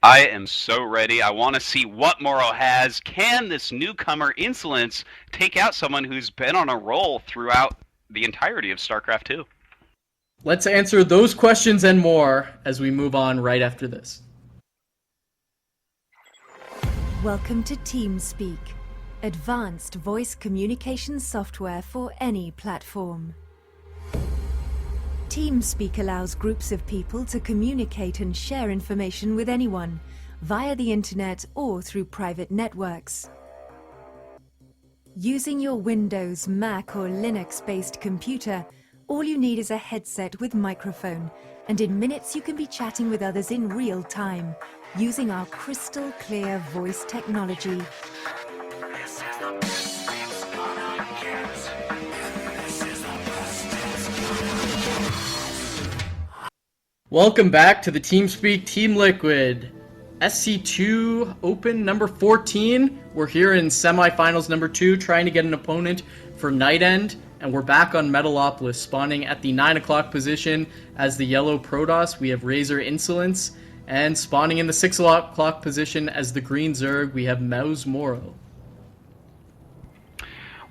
I am so ready. I want to see what mouzMorroW has. Can this newcomer Insolence take out someone who's been on a roll throughout the entirety of StarCraft 2? Let's answer those questions and more as we move on right after this. Welcome to TeamSpeak, advanced voice communication software for any platform. TeamSpeak allows groups of people to communicate and share information with anyone, via the internet or through private networks. Using your Windows, Mac or Linux-based computer, all you need is a headset with microphone, and in minutes you can be chatting with others in real time, using our crystal clear voice technology. Welcome back to the TeamSpeak Team Liquid SC2 Open number 14. We're here in semifinals number 2, trying to get an opponent for Night End, and we're back on Metalopolis, spawning at the 9 o'clock position as the yellow Protoss. We have RAZERiNsо, and spawning in the 6 o'clock position as the green Zerg, we have mouzMorroW.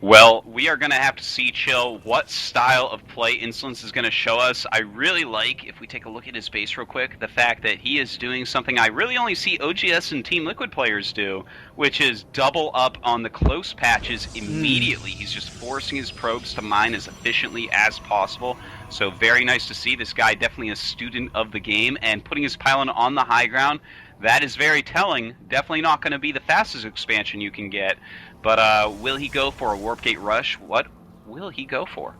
Well, we are going to have to see, Chill, what style of play Insolence is going to show us. I really like, if we take a look at his base real quick, the fact that he is doing something I really only see OGS and Team Liquid players do, which is double up on the close patches immediately. He's just forcing his probes to mine as efficiently as possible. So very nice to see. This guy definitely a student of the game, and putting his pylon on the high ground, that is very telling. Definitely not going to be the fastest expansion you can get. But will he go for a Warp Gate Rush? What will he go for?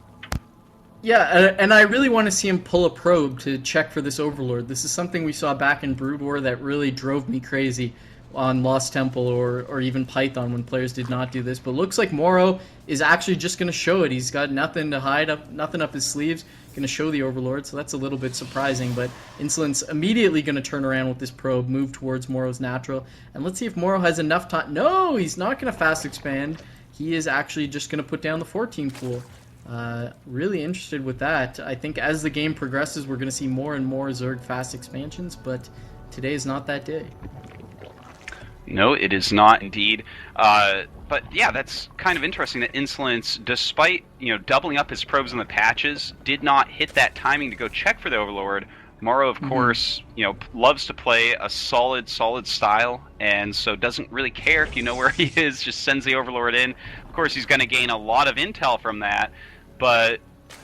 Yeah, and I really want to see him pull a probe to check for this Overlord. This is something we saw back in Brood War that really drove me crazy on Lost Temple or even Python when players did not do this. But looks like mouzMorroW is actually just going to show it. He's got nothing to hide, nothing up his sleeves. Going to show the Overlord, so that's a little bit surprising. But Insolence immediately going to turn around with this probe, move towards mouzMorroW's natural. And let's see if mouzMorroW has enough time. No, he's not going to fast expand. He is actually just going to put down the 14 pool. Really interested with that. I think as the game progresses, we're going to see more and more Zerg fast expansions, but today is not that day. No, it is not indeed. But yeah, that's kind of interesting that Insolence, despite doubling up his probes in the patches, did not hit that timing to go check for the Overlord. mouzMorroW, of course, loves to play a solid style, and so doesn't really care if you know where he is. Just sends the Overlord in. Of course, he's going to gain a lot of intel from that, but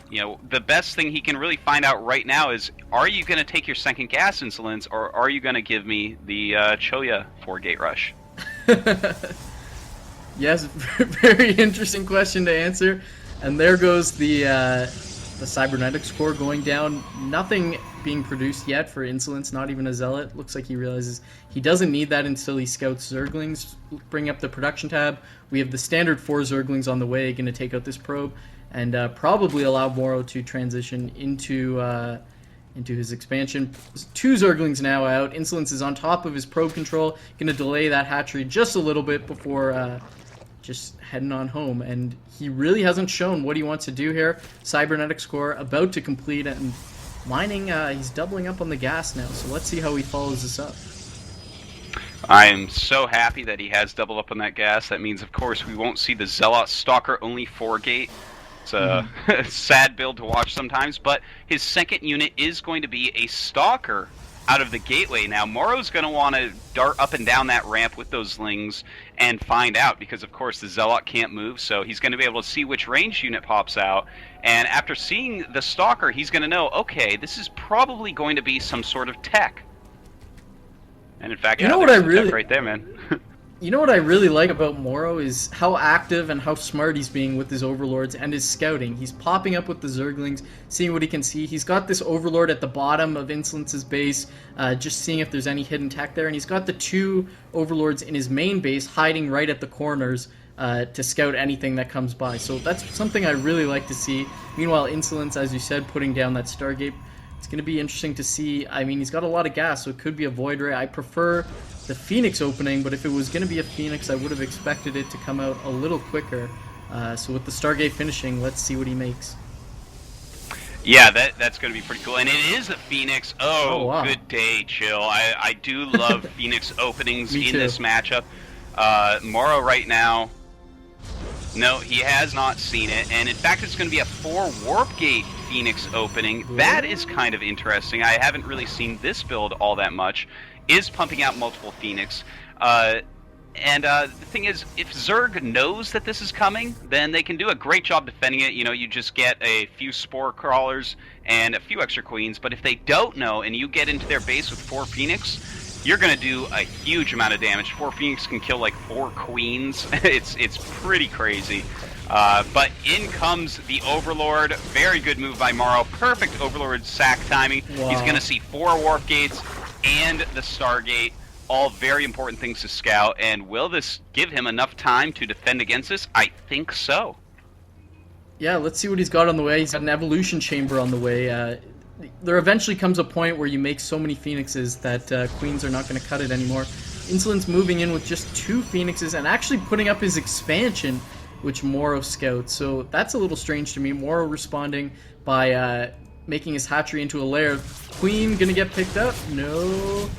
the best thing he can really find out right now is, are you going to take your second gas, Insolence, or are you going to give me the Choya 4-gate rush? Yes, very interesting question to answer. And there goes the cybernetics core going down. Nothing being produced yet for Insolence, not even a Zealot. Looks like he realizes he doesn't need that until he scouts Zerglings. Bring up the production tab. We have the standard 4 Zerglings on the way, going to take out this probe, and probably allow mouzMorroW to transition into his expansion. 2 Zerglings now out. Insolence is on top of his probe control, going to delay that hatchery just a little bit before just heading on home. And he really hasn't shown what he wants to do here. Cybernetics core about to complete, and mining, he's doubling up on the gas now, so let's see how he follows this up. I am so happy that he has doubled up on that gas. That means, of course, we won't see the Zealot Stalker only 4-gate. It's a sad build to watch sometimes, but his second unit is going to be a Stalker out of the gateway. Now, mouzMorroW's going to want to dart up and down that ramp with those Lings and find out, because, of course, the Zealot can't move, so he's going to be able to see which ranged unit pops out. And after seeing the Stalker, he's going to know, okay, this is probably going to be some sort of tech. And in fact, what I really tech right there, man. You know what I really like about mouzMorroW is how active and how smart he's being with his Overlords and his scouting. He's popping up with the Zerglings, seeing what he can see. He's got this Overlord at the bottom of Insolence's base, just seeing if there's any hidden tech there. And he's got the 2 Overlords in his main base hiding right at the corners to scout anything that comes by. So that's something I really like to see. Meanwhile, Insolence, as you said, putting down that Stargate. It's going to be interesting to see. I mean, he's got a lot of gas, so it could be a Void Ray. I prefer the Phoenix opening, but if it was going to be a Phoenix, I would have expected it to come out a little quicker. So with the Stargate finishing, let's see what he makes. Yeah, that's going to be pretty cool. And it is a Phoenix. Oh, wow. good day, Chill. I do love Phoenix openings Me in too. this matchup. mouzMorroW right now, no, he has not seen it. And in fact, it's going to be a 4 Warp Gate Phoenix opening. That is kind of interesting. I haven't really seen this build all that much. Is pumping out multiple Phoenix. The thing is, if Zerg knows that this is coming, then they can do a great job defending it. You know, you just get a few Spore Crawlers and a few extra Queens. But if they don't know and you get into their base with 4 Phoenix, you're going to do a huge amount of damage. 4 Phoenix can kill like 4 Queens. It's pretty crazy. But in comes the Overlord. Very good move by mouzMorroW. Perfect Overlord sack timing. Wow. He's going to see 4 Warp Gates and the Stargate. All very important things to scout, and will this give him enough time to defend against this? I think so. Yeah, let's see what he's got on the way. He's got an evolution chamber on the way. There eventually comes a point where you make so many Phoenixes that Queens are not going to cut it anymore. Insolent's moving in with just 2 Phoenixes and actually putting up his expansion, which mouzMorroW scouts. So that's a little strange to me. mouzMorroW responding by making his hatchery into a lair. Queen going to get picked up? No.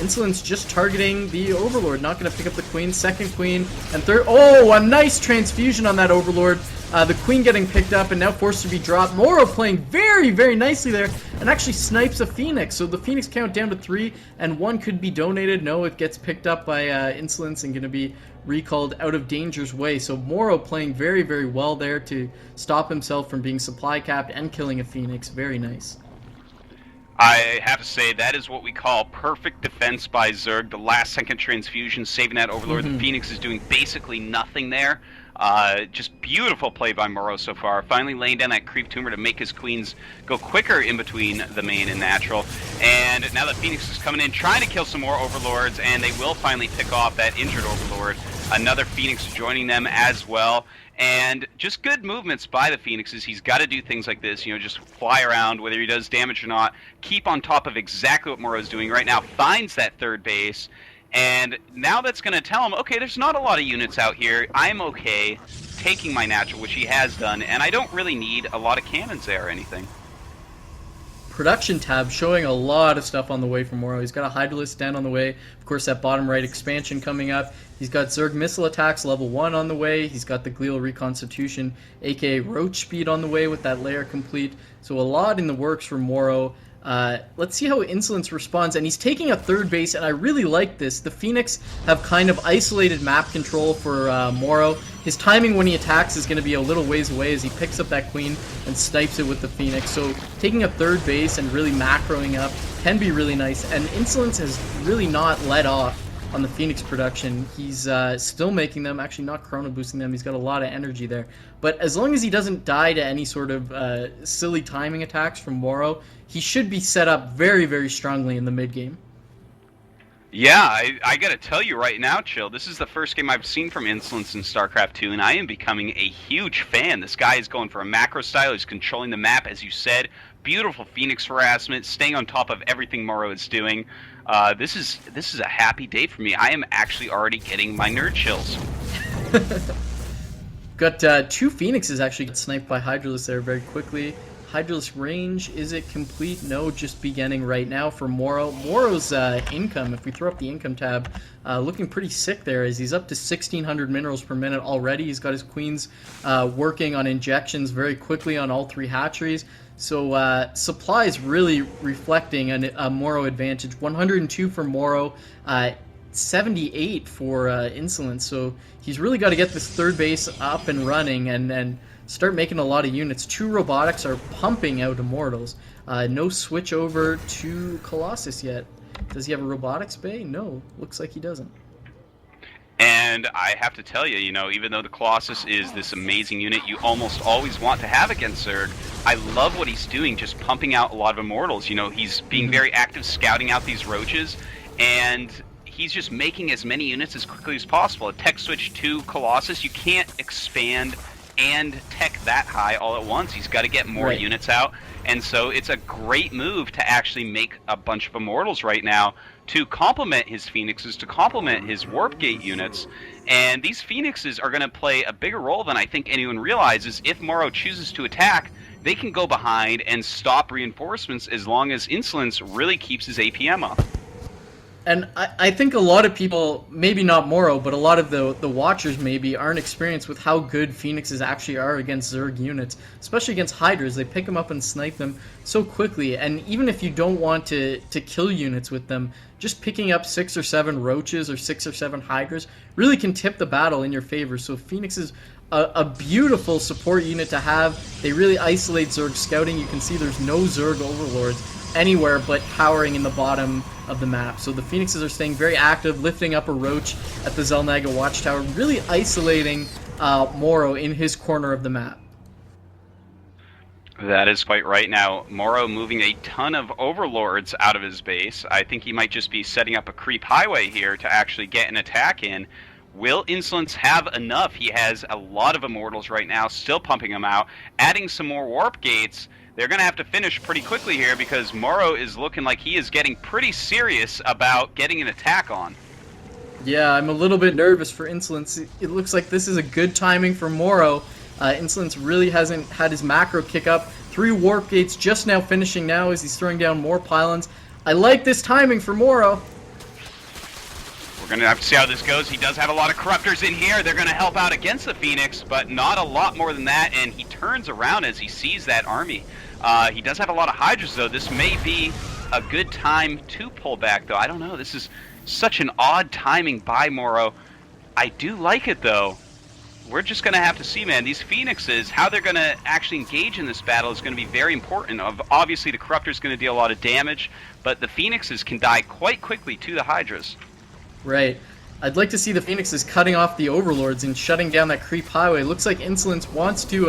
Insolent's just targeting the Overlord, not going to pick up the Queen. Second Queen, and third. Oh, a nice transfusion on that Overlord. The Queen getting picked up and now forced to be dropped. mouzMorroW playing very, very nicely there and actually snipes a Phoenix. So the Phoenix count down to 3 and 1 could be donated. No, it gets picked up by Insolence and going to be recalled out of danger's way. So mouzMorroW playing very, very well there to stop himself from being supply capped and killing a Phoenix. Very nice. I have to say, that is what we call perfect defense by Zerg. The last second transfusion, saving that Overlord. The Phoenix is doing basically nothing there. Just beautiful play by mouzMorroW so far. Finally laying down that creep tumor to make his Queens go quicker in between the main and natural. And now the Phoenix is coming in, trying to kill some more Overlords, and they will finally pick off that injured Overlord. Another Phoenix joining them as well. And just good movements by the Phoenixes. He's got to do things like this, you know, just fly around, whether he does damage or not, keep on top of exactly what mouzMorroW is doing right now, finds that third base, and now that's going to tell him, okay, there's not a lot of units out here. I'm okay taking my natural, which he has done, and I don't really need a lot of cannons there or anything. Production tab showing a lot of stuff on the way from mouzMorroW. He's got a Hydralisk stand on the way. Of course, that bottom right expansion coming up. He's got Zerg missile attacks level 1 on the way. He's got the Glial Reconstitution, aka Roach Speed, on the way with that layer complete. So a lot in the works for mouzMorroW. Let's see how Insolence responds, and he's taking a third base, and I really like this. The Phoenix have kind of isolated map control for mouzMorroW. His timing when he attacks is going to be a little ways away as he picks up that Queen and snipes it with the Phoenix. So taking a third base and really macroing up can be really nice, and Insolence has really not let off on the Phoenix production. He's still making them, actually not chrono boosting them. He's got a lot of energy there. But as long as he doesn't die to any sort of silly timing attacks from mouzMorroW, he should be set up very, very strongly in the mid game. Yeah, I gotta tell you right now, Chill, this is the first game I've seen from Insolence in StarCraft 2, and I am becoming a huge fan. This guy is going for a macro style, he's controlling the map, as you said. Beautiful Phoenix harassment, staying on top of everything mouzMorroW is doing. This is a happy day for me. I am actually already getting my nerd chills. Got 2 Phoenixes actually get sniped by Hydralisk there very quickly. Hydralisk range, is it complete? No, just beginning right now for mouzMorroW. mouzMorrow's income, if we throw up the income tab, looking pretty sick there as he's up to 1,600 minerals per minute already. He's got his Queens working on injections very quickly on all 3 hatcheries. So supply is really reflecting a mouzMorroW advantage. 102 for mouzMorroW, 78 for Insolence. So he's really got to get this third base up and running and start making a lot of units. 2 robotics are pumping out Immortals. No switch over to Colossus yet. Does he have a robotics bay? No, looks like he doesn't. And I have to tell you, you know, even though the Colossus is this amazing unit you almost always want to have against Zerg, I love what he's doing, just pumping out a lot of Immortals. You know, he's being very active scouting out these roaches, and he's just making as many units as quickly as possible. A tech switch to Colossus, you can't expand and tech that high all at once. He's got to get more units out, and so it's a great move to actually make a bunch of Immortals right now to complement his Phoenixes, to complement his Warp Gate units, and these Phoenixes are going to play a bigger role than I think anyone realizes. If mouzMorroW chooses to attack, they can go behind and stop reinforcements as long as Insolence really keeps his APM up. And I think a lot of people, maybe not Morrow, but a lot of the watchers maybe aren't experienced with how good Phoenixes actually are against Zerg units, especially against Hydras. They pick them up and snipe them so quickly, and even if you don't want to kill units with them, just picking up 6 or 7 Roaches or 6 or 7 Hydras really can tip the battle in your favor. So Phoenix is a beautiful support unit to have. They really isolate Zerg scouting. You can see there's no Zerg overlords anywhere but cowering in the bottom of the map. So the Phoenixes are staying very active, lifting up a Roach at the Zelnaga Watchtower, really isolating Morrow in his corner of the map. That is quite right. Now, Morrow moving a ton of Overlords out of his base. I think he might just be setting up a creep highway here to actually get an attack in. Will Insolence have enough? He has a lot of Immortals right now, still pumping them out, adding some more Warp Gates. They're going to have to finish pretty quickly here because Morrow is looking like he is getting pretty serious about getting an attack on. Yeah, I'm a little bit nervous for Insolence. It looks like this is a good timing for Morrow. Insolence really hasn't had his macro kick up. 3 Warp Gates just now finishing now as he's throwing down more pylons. I like this timing for Morrow. We're going to have to see how this goes. He does have a lot of Corruptors in here. They're going to help out against the Phoenix, but not a lot more than that, and he turns around as he sees that army. He does have a lot of Hydras, though. This may be a good time to pull back, though. I don't know. This is such an odd timing by Morrow. I do like it, though. We're just going to have to see, man. These Phoenixes, how they're going to actually engage in this battle is going to be very important. Obviously, the Corruptor's going to deal a lot of damage, but the Phoenixes can die quite quickly to the Hydras. Right. I'd like to see the Phoenixes cutting off the Overlords and shutting down that creep highway. Looks like Insolence wants to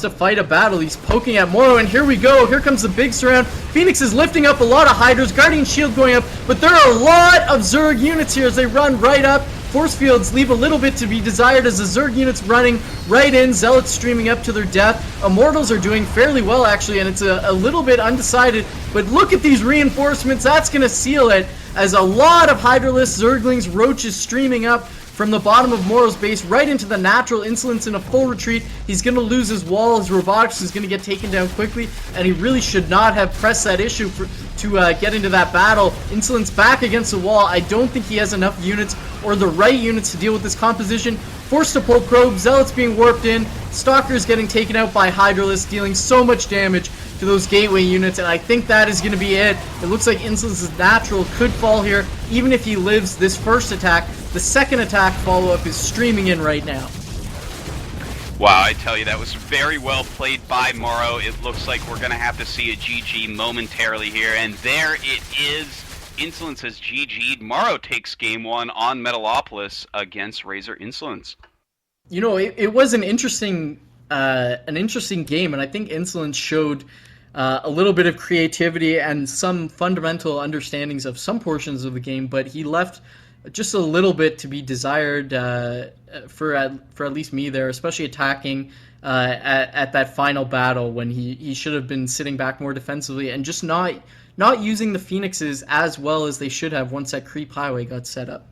fight a battle. He's poking at Morrow, and here we go. Here comes the big surround. Phoenix is lifting up a lot of Hydras. Guardian Shield going up, but there are a lot of Zerg units here as they run right up. Force fields leave a little bit to be desired as the Zerg units running right in. Zealots streaming up to their death. Immortals are doing fairly well, actually, and it's a little bit undecided. But look at these reinforcements. That's going to seal it as a lot of Hydralisk, Zerglings, Roaches streaming up from the bottom of Morrow's base right into the natural. Insolence in a full retreat. He's going to lose his wall. His robotics is going to get taken down quickly, and he really should not have pressed that issue to get into that battle. Insolence back against the wall. I don't think he has enough units or the right units to deal with this composition. Forced to pull probe. Zealots being warped in. Stalkers getting taken out by Hydralisk, dealing so much damage to those gateway units, and I think that is going to be it. It looks like Insolence's natural could fall here, even if he lives this first attack. The second attack follow-up is streaming in right now. Wow, I tell you, that was very well played by Morrow. It looks like we're going to have to see a GG momentarily here, and there it is. Insolence has GG'd. Morrow takes game 1 on Metalopolis against RAZERiNSo. You know, it was an interesting game, and I think Insolence showed a little bit of creativity and some fundamental understandings of some portions of the game, but he left just a little bit to be desired for at least me there, especially attacking at that final battle when he should have been sitting back more defensively and just not using the Phoenixes as well as they should have once that creep highway got set up.